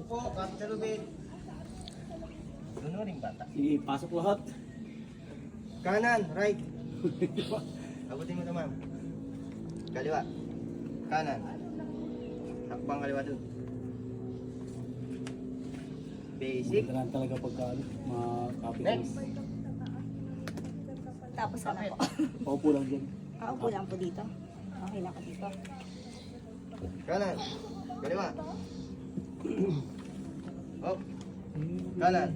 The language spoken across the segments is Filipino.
po, Captain Rubin. Lunuring bata. Sige, pasok lahat. Kanan, right. Abutin mo ito, ma'am. Kaliwa. Kanan. Takpang kaliwa dun. Basic. Kailangan talaga pagka makapit. Next. Tapos ano po? Paupo lang dyan. Upo lang po dito. Okay lang ako dito. Kanan. Kaliwa. Up. Kanan.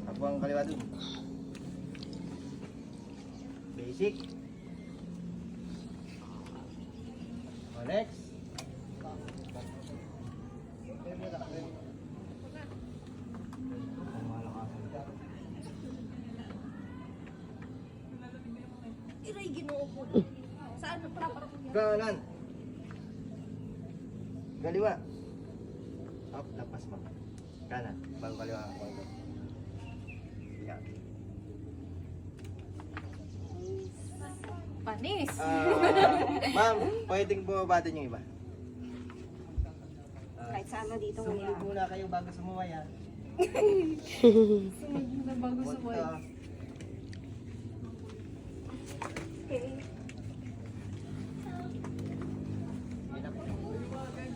Takpang kaliwa dun. Basic. Next. Iray, ginoo ko. Saan na pa? Kanan. Kaliwa. Up, lapas mo. Kanan. Bago kaliwa. Yan. Panis! Ma'am, pwedeng bumabatin yung iba. Kahit saan na dito Sumunod ngayon. muna kayo bago sumuway ha. Sumunod na bago sumuhay. Punta. Okay.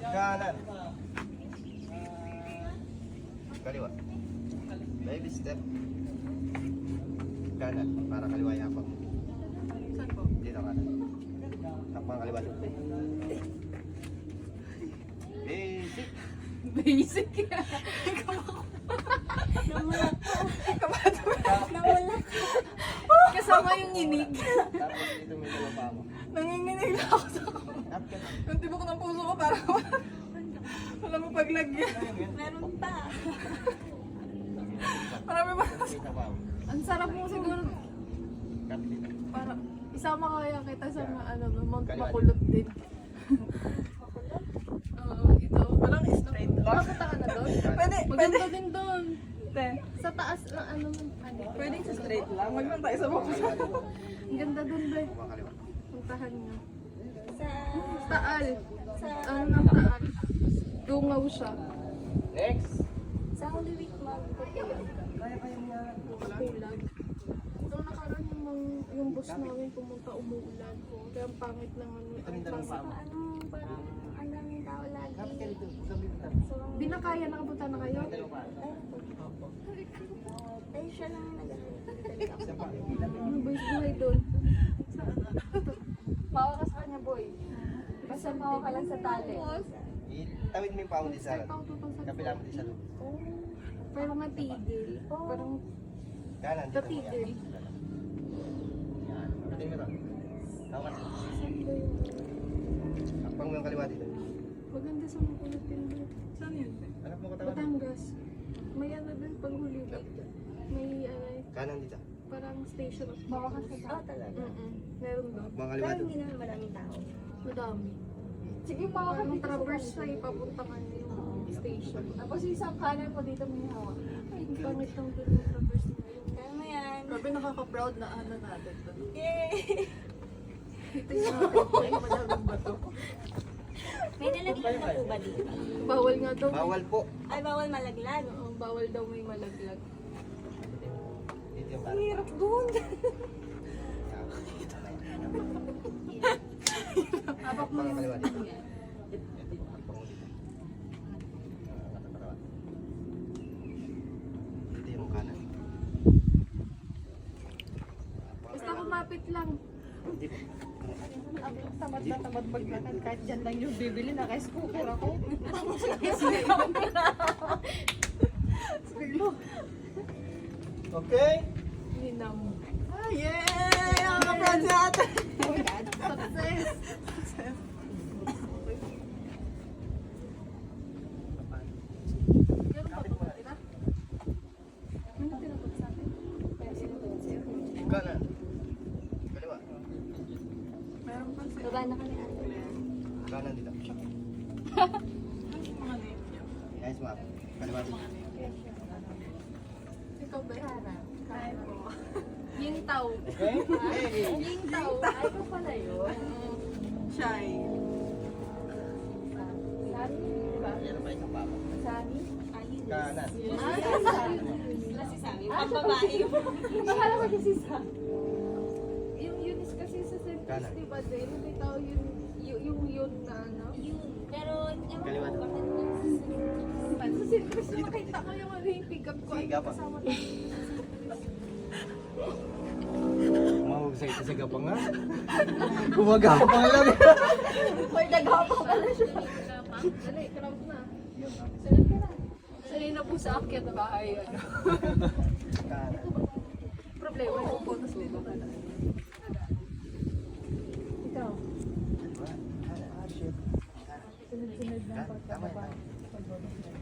Kanan. Kaliwa. Baby step. Kanan. Para kaliwa yapang. Saan po? Dito kanan. Tapang kaliwa doon. Basic. Basic. Namulat ko. Namulat ko. Kasama yung nginig. Tapos dito may dalawa pa mo. Nanginginig na ako sa Tap ka. yung tibok ng puso ko para wala mo paglagyan. Meron pa. Marami pa. Kita pa mo. Ang sarap mo siguro Tap dito. para isama kaya kita sa mga ano, Kaliwa. makulot din. Oo, ito. Parang straight. Makakita ka na doon? Pwede, Maganda din doon. Te, Sa taas ng ano man. Ano? pwedeng sa straight lang. Huwag lang tayo sa bukos. Ang ganda doon, Be. Tapang kaliwa. Puntahan nyo. Sa... Taal. Sa... Ano ng taal? Dungaw siya. Next. Sa Holy Week mag-pupulag. Pulag. Nung nakaraan yung bus namin pumunta umuulan. Kaya ang pangit ng ano. Ito yung dalawang pa mo. Ano, parang ang daming tao lagi. Tap ka dito. Sabi mo tap. So, Binakaya, nakapunta na kayo? Dalawa pa. ay siya lang Isa pa. Ano ba yung buhay doon? Mawa ka sa kanya, boy. Basta mawa ka lang sa tali. Tawid mo yung paa mo din sa kapila mo din sa loob. Pero matigil. Parang Kanan dito mo yan. tatigil. Yan. Pwede mo ito. Tawakan. Saan ba yun? Takpang mo yung kaliwa dito. Maganda sa makulit din doon. Saan yun? Hanap mo katawan. Batangas. May ano din panghuli. May ano, Kanan dito. parang station. Mawa ka sa tao talaga. Meron doon. Takpang Pero kaliwa hindi doon. naman maraming tao. Madami. Sige, mawa ka Parang dito sa traverse kanto. na ipapunta ka na yung station. Tapos yung isang kanan po dito may hawak. Ang pangit lang doon yung traverse na yun. Kaya mo yan. Grabe nakaka-proud na ano natin doon. Yay! Ito yung mga madaming bato. May nalaglag na po ba dito? Bawal nga daw. Bawal po. Ay, bawal malaglag. Oo, bawal daw may malaglag. Dito yung Ang kanan. hirap doon. Habak mo Takpang yung kaliwa dito. Takpang mo dito. Katawan. Dito yung kanan. basta kumapit lang. Hindi po. Tamad na tamad maglakad. Kahit dyan lang yung bibili, naka-scooter ako. Okay. Hinam. Ah, yay! Ang ka-proud sa atin! Success! Meron pa ba tira? Ano tira pa sa atin? Kanan. Kaliwa. Meron pa siya. Baba na kami ate. Kanan dito. Yes, ma'am. Kaliwa dito. Ikaw ba? Kaya po. Ying tao. Okay? Hey! Ying tao. Ay, ko pala yun. Shy. Sabi, di ba? Yan ang may kapapa. Sa Kanan. Akala ko kasi sa... Yung Eunice kasi sa St. Kanan. Di ba din? Hindi tao yung yun na ano? Pero, Kaliwa daw. Sa St. Chris nakita ko yung ano yung pick up ko. Sige, gapa. Kasama tayo. Mahusay ka sa gapang nga. Gumagapang lang. Hoy, nagapang ka na siya. Dali, crowd na. Sunod ka na. Sanay na po sa akyat na bahay. Ano? Kanan. Problema yung photos dito ka na. Ikaw. Kanan. Sunod-sunod na Kanan. Tama yan.